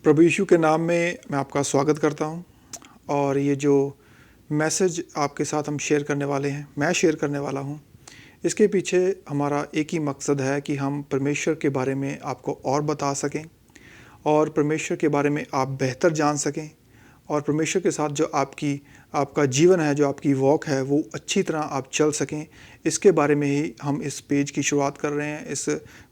प्रभु यीशु के नाम में मैं आपका स्वागत करता हूं। और ये जो मैसेज आपके साथ हम शेयर करने वाले हैं, मैं शेयर करने वाला हूं, इसके पीछे हमारा एक ही मकसद है कि हम परमेश्वर के बारे में आपको और बता सकें और परमेश्वर के बारे में आप बेहतर जान सकें और परमेश्वर के साथ जो आपका जीवन है, जो आपकी वॉक है, वो अच्छी तरह आप चल सकें। इसके बारे में ही हम इस पेज की शुरुआत कर रहे हैं,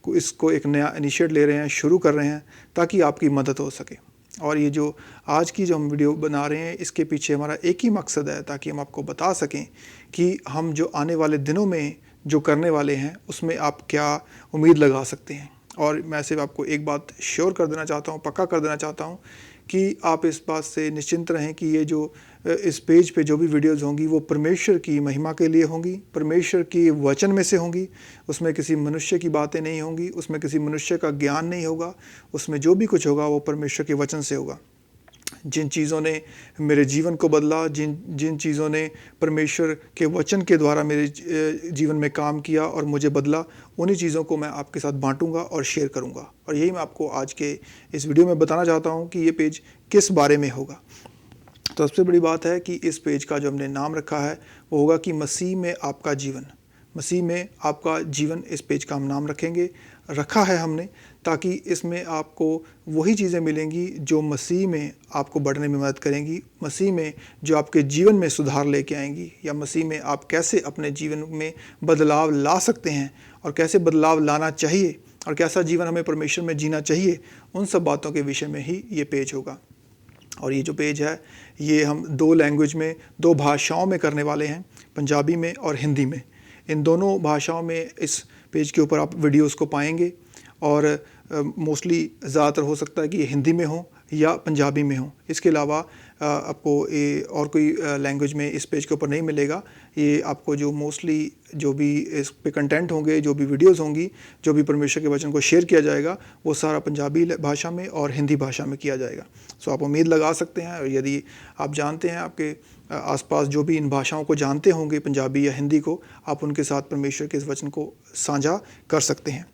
इसको एक नया इनिशिएट ले रहे हैं, शुरू कर रहे हैं ताकि आपकी मदद हो सके। और ये जो आज की जो हम वीडियो बना रहे हैं, इसके पीछे हमारा एक ही मकसद है ताकि हम आपको बता सकें कि हम जो आने वाले दिनों में जो करने वाले हैं उसमें आप क्या उम्मीद लगा सकते हैं। और मैं सिर्फ आपको एक बात श्योर कर देना चाहता हूँ, पक्का कर देना चाहता हूँ कि आप इस बात से निश्चिंत रहें कि ये जो इस पेज पे जो भी वीडियोज़ होंगी वो परमेश्वर की महिमा के लिए होंगी, परमेश्वर की वचन में से होंगी। उसमें किसी मनुष्य की बातें नहीं होंगी, उसमें किसी मनुष्य का ज्ञान नहीं होगा। उसमें जो भी कुछ होगा वो परमेश्वर के वचन से होगा। जिन चीज़ों ने मेरे जीवन को बदला, जिन जिन चीज़ों ने परमेश्वर के वचन के द्वारा मेरे जीवन में काम किया और मुझे बदला, उन्हीं चीज़ों को मैं आपके साथ बांटूंगा और शेयर करूंगा। और यही मैं आपको आज के इस वीडियो में बताना चाहता हूं कि ये पेज किस बारे में होगा। तो सबसे बड़ी बात है कि इस पेज का जो हमने नाम रखा है वो होगा कि मसीह में आपका जीवन। मसीह में आपका जीवन, इस पेज का हम नाम रखा है हमने, ताकि इसमें आपको वही चीज़ें मिलेंगी जो मसीह में आपको बढ़ने में मदद करेंगी, मसीह में जो आपके जीवन में सुधार लेके आएंगी, या मसीह में आप कैसे अपने जीवन में बदलाव ला सकते हैं और कैसे बदलाव लाना चाहिए और कैसा जीवन हमें परमेश्वर में जीना चाहिए। उन सब बातों के विषय में ही ये पेज होगा। और ये जो पेज है ये हम 2 लैंग्वेज में, 2 भाषाओं में करने वाले हैं, पंजाबी में और हिंदी में। इन दोनों भाषाओं में इस पेज के ऊपर आप वीडियोस को पाएंगे। और मोस्टली ज़्यादातर हो सकता है कि ये हिंदी में हो या पंजाबी में हो। इसके अलावा आपको ये और कोई लैंग्वेज में इस पेज के ऊपर नहीं मिलेगा। ये आपको जो मोस्टली जो भी इस पे कंटेंट होंगे, जो भी वीडियोस होंगी, जो भी परमेश्वर के वचन को शेयर किया जाएगा, वो सारा पंजाबी भाषा में और हिंदी भाषा में किया जाएगा। सो आप उम्मीद लगा सकते हैं। और यदि आप जानते हैं, आपके आसपास जो भी इन भाषाओं को जानते होंगे, पंजाबी या हिंदी को, आप उनके साथ परमेश्वर के इस वचन को साझा कर सकते हैं।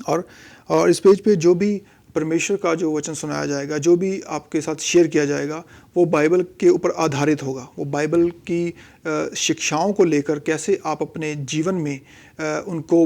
और इस पेज पे जो भी परमेश्वर का जो वचन सुनाया जाएगा, जो भी आपके साथ शेयर किया जाएगा, वो बाइबल के ऊपर आधारित होगा। वो बाइबल की शिक्षाओं को लेकर कैसे आप अपने जीवन में उनको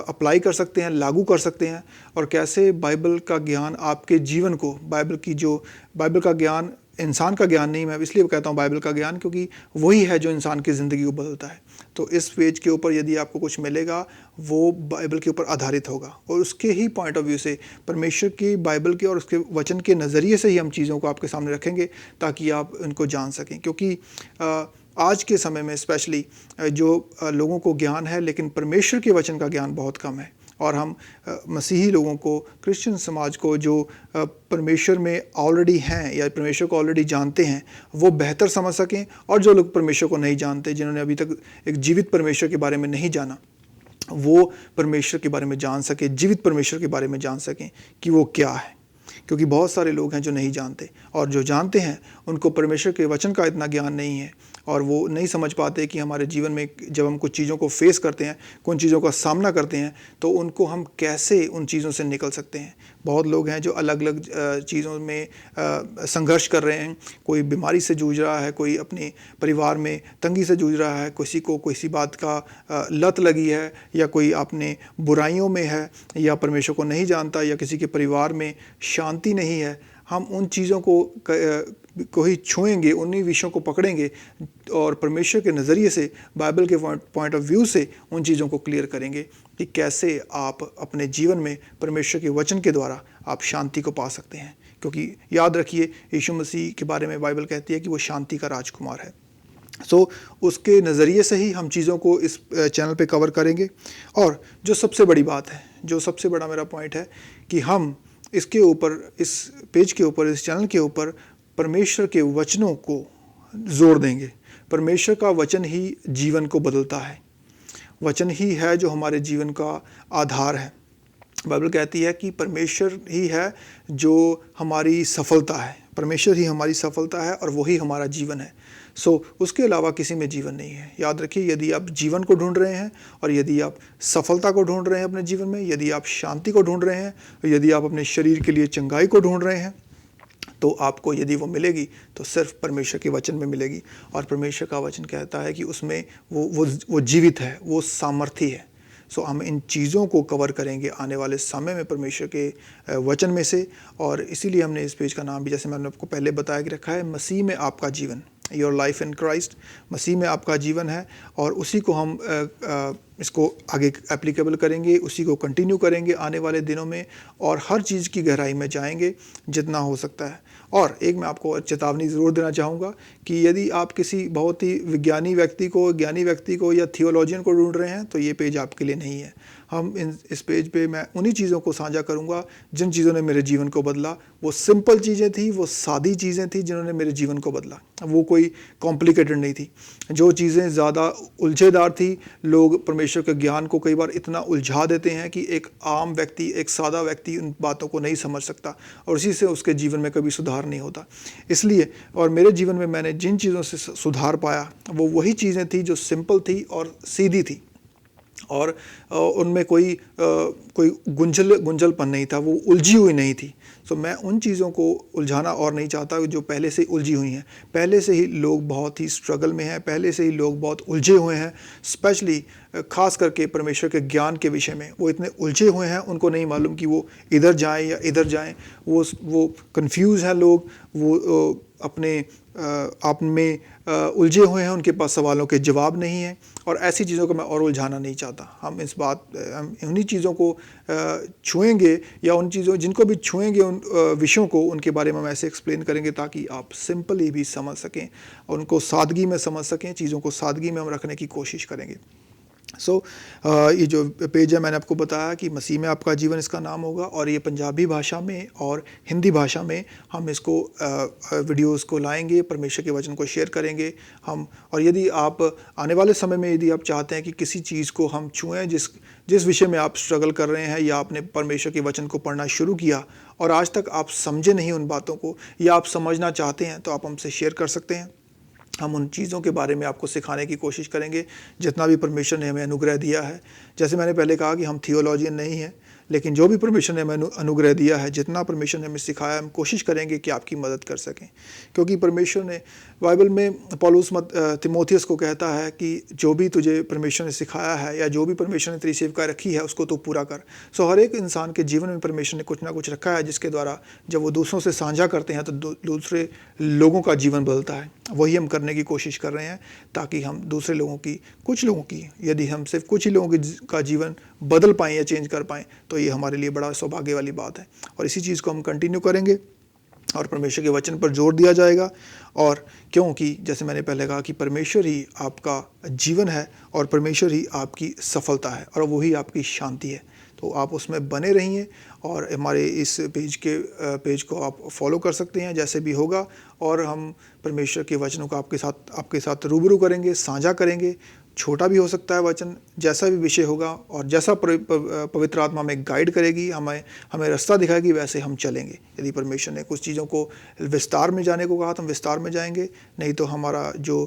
अप्लाई कर सकते हैं, लागू कर सकते हैं, और कैसे बाइबल का ज्ञान आपके जीवन को, बाइबल का ज्ञान इंसान का ज्ञान नहीं, मैं इसलिए कहता हूँ बाइबल का ज्ञान, क्योंकि वही है जो इंसान की ज़िंदगी को बदलता है। तो इस पेज के ऊपर यदि आपको कुछ मिलेगा वो बाइबल के ऊपर आधारित होगा, और उसके ही पॉइंट ऑफ व्यू से, परमेश्वर की बाइबल के और उसके वचन के नज़रिए से ही हम चीज़ों को आपके सामने रखेंगे ताकि आप उनको जान सकें। क्योंकि आज के समय में स्पेशली जो लोगों को ज्ञान है लेकिन परमेश्वर के वचन का ज्ञान बहुत कम है। और हम मसीही लोगों को, क्रिश्चियन समाज को, जो परमेश्वर में ऑलरेडी हैं या परमेश्वर को ऑलरेडी जानते हैं, वो बेहतर समझ सकें। और जो लोग परमेश्वर को नहीं जानते, जिन्होंने अभी तक एक जीवित परमेश्वर के बारे में नहीं जाना, वो परमेश्वर के बारे में जान सकें, जीवित परमेश्वर के बारे में जान सकें कि वो क्या है। क्योंकि बहुत सारे लोग हैं जो नहीं जानते, और जो जानते हैं उनको परमेश्वर के वचन का इतना ज्ञान नहीं है, और वो नहीं समझ पाते कि हमारे जीवन में जब हम कुछ चीज़ों को फेस करते हैं, कुछ चीज़ों का सामना करते हैं, तो उनको हम कैसे उन चीज़ों से निकल सकते हैं। बहुत लोग हैं जो अलग अलग चीज़ों में संघर्ष कर रहे हैं। कोई बीमारी से जूझ रहा है, कोई अपने परिवार में तंगी से जूझ रहा है, किसी को किसी बात का लत लगी है, या कोई अपने बुराइयों में है, या परमेश्वर को नहीं जानता, या किसी के परिवार में शांति नहीं है। हम उन चीज़ों को ही छुएंगे, उन्हीं विषयों को पकड़ेंगे और परमेश्वर के नज़रिए से, बाइबल के पॉइंट ऑफ व्यू से उन चीज़ों को क्लियर करेंगे कि कैसे आप अपने जीवन में परमेश्वर के वचन के द्वारा आप शांति को पा सकते हैं। क्योंकि याद रखिए, यीशु मसीह के बारे में बाइबल कहती है कि वो शांति का राजकुमार है। सो उसके नज़रिए से ही हम चीज़ों को इस चैनल पे कवर करेंगे। और जो सबसे बड़ी बात है, जो सबसे बड़ा मेरा पॉइंट है कि हम इसके ऊपर, इस पेज के ऊपर, इस चैनल के ऊपर परमेश्वर के वचनों को जोर देंगे। परमेश्वर का वचन ही जीवन को बदलता है। वचन ही है जो हमारे जीवन का आधार है। बाइबल कहती है कि परमेश्वर ही है जो हमारी सफलता है, परमेश्वर ही हमारी सफलता है, और वही हमारा जीवन है। सो उसके अलावा किसी में जीवन नहीं है। याद रखिए, यदि आप जीवन को ढूंढ रहे हैं, और यदि आप सफलता को ढूंढ रहे हैं अपने जीवन में, यदि आप शांति को ढूंढ रहे हैं, यदि आप अपने शरीर के लिए चंगाई को ढूंढ रहे हैं, तो आपको यदि वो मिलेगी तो सिर्फ परमेश्वर के वचन में मिलेगी। और परमेश्वर का वचन कहता है कि उसमें वो जीवित है, वो सामर्थी है। सो हम इन चीज़ों को कवर करेंगे आने वाले समय में परमेश्वर के वचन में से। और इसीलिए हमने इस पेज का नाम भी, जैसे मैंने आपको पहले बताया, कि रखा है मसीह में आपका जीवन, योर लाइफ इन क्राइस्ट। मसीह में आपका जीवन है और उसी को हम इसको आगे एप्लीकेबल करेंगे, उसी को कंटिन्यू करेंगे आने वाले दिनों में, और हर चीज़ की गहराई में जाएंगे जितना हो सकता है। और एक मैं आपको चेतावनी ज़रूर देना चाहूँगा कि यदि आप किसी बहुत ही ज्ञानी व्यक्ति को या थियोलॉजियन को ढूंढ रहे हैं तो ये पेज आपके लिए नहीं है। हम इस पेज पे मैं उन्हीं चीज़ों को साझा करूँगा जिन चीज़ों ने मेरे जीवन को बदला। वो सिंपल चीज़ें थी, वो सादी चीज़ें थी जिन्होंने मेरे जीवन को बदला। वो कोई कॉम्प्लिकेटेड नहीं थी। जो चीज़ें ज़्यादा उलझेदार थी, लोग परमेश्वर के ज्ञान को कई बार इतना उलझा देते हैं कि एक आम व्यक्ति, एक सादा व्यक्ति उन बातों को नहीं समझ सकता और उसी से उसके जीवन में कभी सुधार नहीं होता। इसलिए, और मेरे जीवन में मैंने जिन चीज़ों से सुधार पाया वो वही चीज़ें थी जो सिंपल थी और सीधी थी, और उनमें कोई गुंजलपन नहीं था, वो उलझी हुई नहीं थी। सो मैं उन चीज़ों को उलझाना और नहीं चाहता जो पहले से उलझी हुई हैं। पहले से ही लोग बहुत ही स्ट्रगल में हैं, पहले से ही लोग बहुत उलझे हुए हैं, स्पेशली खास करके परमेश्वर के ज्ञान के विषय में। वो इतने उलझे हुए हैं, उनको नहीं मालूम कि वो इधर जाएं या इधर जाएं। वो कंफ्यूज हैं लोग, वो अपने आप में उलझे हुए हैं, उनके पास सवालों के जवाब नहीं हैं, और ऐसी चीज़ों को मैं और उलझाना नहीं चाहता। हम उन्हीं चीज़ों को छुएंगे, या उन चीज़ों जिनको भी छुएंगे, उन विषयों को, उनके बारे में हम ऐसे एक्सप्लेन करेंगे ताकि आप सिंपली भी समझ सकें, उनको सादगी में समझ सकें, चीज़ों को सादगी में हम रखने की कोशिश करेंगे। ये जो पेज है, मैंने आपको बताया कि मसीह में आपका जीवन इसका नाम होगा, और ये पंजाबी भाषा में और हिंदी भाषा में हम इसको वीडियोस को लाएंगे, परमेश्वर के वचन को शेयर करेंगे हम। और यदि आप आने वाले समय में यदि आप चाहते हैं कि किसी चीज़ को हम छुएं, जिस विषय में आप स्ट्रगल कर रहे हैं, या आपने परमेश्वर के वचन को पढ़ना शुरू किया और आज तक आप समझे नहीं उन बातों को, या आप समझना चाहते हैं, तो आप हमसे शेयर कर सकते हैं। हम उन चीज़ों के बारे में आपको सिखाने की कोशिश करेंगे जितना भी परमेश्वर ने हमें अनुग्रह दिया है। जैसे मैंने पहले कहा कि हम थियोलॉजियन नहीं हैं, लेकिन जो भी परमेश्वर ने हमें अनुग्रह दिया है, जितना परमेश्वर ने हमें सिखाया, हम कोशिश करेंगे कि आपकी मदद कर सकें। क्योंकि परमेश्वर ने, बाइबल में पौलुस तिमोथियस को कहता है कि जो भी तुझे परमेश्वर ने सिखाया है, या जो भी परमेश्वर ने तेरी सेवकाई रखी है, उसको तू पूरा कर। सो हर एक इंसान के जीवन में परमेश्वर ने कुछ ना कुछ रखा है, जिसके द्वारा जब वो दूसरों से साझा करते हैं तो दूसरे लोगों का जीवन बदलता है। वही हम करने की कोशिश कर रहे हैं, ताकि हम दूसरे लोगों की, कुछ लोगों की, यदि हम सिर्फ कुछ ही लोगों का जीवन बदल पाएँ या चेंज कर पाएँ, तो ये हमारे लिए बड़ा सौभाग्य वाली बात है। और इसी चीज़ को हम कंटिन्यू करेंगे, और परमेश्वर के वचन पर जोर दिया जाएगा। और क्योंकि जैसे मैंने पहले कहा कि परमेश्वर ही आपका जीवन है, और परमेश्वर ही आपकी सफलता है, और वही आपकी शांति है। तो आप उसमें बने रहिए, और हमारे इस पेज को आप फॉलो कर सकते हैं जैसे भी होगा, और हम परमेश्वर के वचनों को आपके साथ रूबरू करेंगे, साझा करेंगे। छोटा भी हो सकता है वचन, जैसा भी विषय होगा और जैसा पवित्र आत्मा हमें गाइड करेगी, हमें रास्ता दिखाएगी, वैसे हम चलेंगे। यदि परमेश्वर ने कुछ चीज़ों को विस्तार में जाने को कहा तो हम विस्तार में जाएंगे, नहीं तो हमारा जो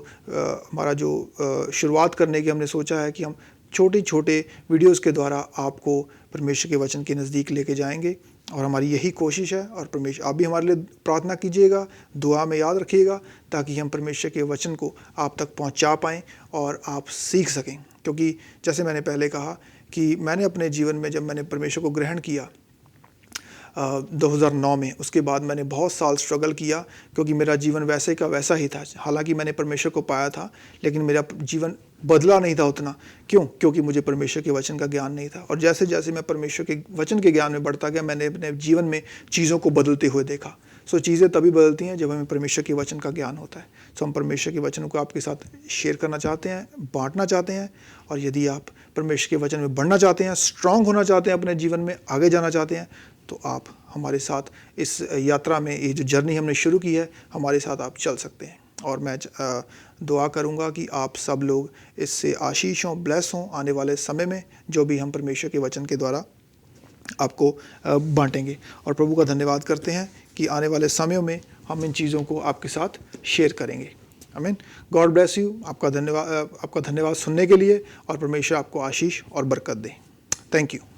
शुरुआत करने की हमने सोचा है कि हम छोटे वीडियोस के द्वारा आपको परमेश्वर के वचन के नज़दीक लेके जाएंगे, और हमारी यही कोशिश है। और परमेश्वर, आप भी हमारे लिए प्रार्थना कीजिएगा, दुआ में याद रखिएगा, ताकि हम परमेश्वर के वचन को आप तक पहुंचा पाएँ और आप सीख सकें। क्योंकि जैसे मैंने पहले कहा कि मैंने अपने जीवन में, जब मैंने परमेश्वर को ग्रहण किया 2009 में, उसके बाद मैंने बहुत साल स्ट्रगल किया, क्योंकि मेरा जीवन वैसे का वैसा ही था। हालांकि मैंने परमेश्वर को पाया था, लेकिन मेरा जीवन बदला नहीं था उतना। क्योंकि मुझे परमेश्वर के वचन का ज्ञान नहीं था। और जैसे जैसे मैं परमेश्वर के वचन के ज्ञान में बढ़ता गया, मैंने अपने जीवन में चीज़ों को बदलते हुए देखा। सो चीज़ें तभी बदलती हैं जब हमें परमेश्वर के वचन का ज्ञान होता है। सो हम परमेश्वर के वचन को आपके साथ शेयर करना चाहते हैं, बांटना चाहते हैं। और यदि आप परमेश्वर के वचन में बढ़ना चाहते हैं, स्ट्रांग होना चाहते हैं, अपने जीवन में आगे जाना चाहते हैं, तो आप हमारे साथ इस यात्रा में, ये जो जर्नी हमने शुरू की है, हमारे साथ आप चल सकते हैं। और मैं दुआ करूंगा कि आप सब लोग इससे आशीष हों, ब्लेस हों आने वाले समय में, जो भी हम परमेश्वर के वचन के द्वारा आपको बांटेंगे। और प्रभु का धन्यवाद करते हैं कि आने वाले समयों में हम इन चीज़ों को आपके साथ शेयर करेंगे। आमीन। God bless you. आपका धन्यवाद सुनने के लिए, और परमेश्वर आपको आशीष और बरकत दे। Thank you.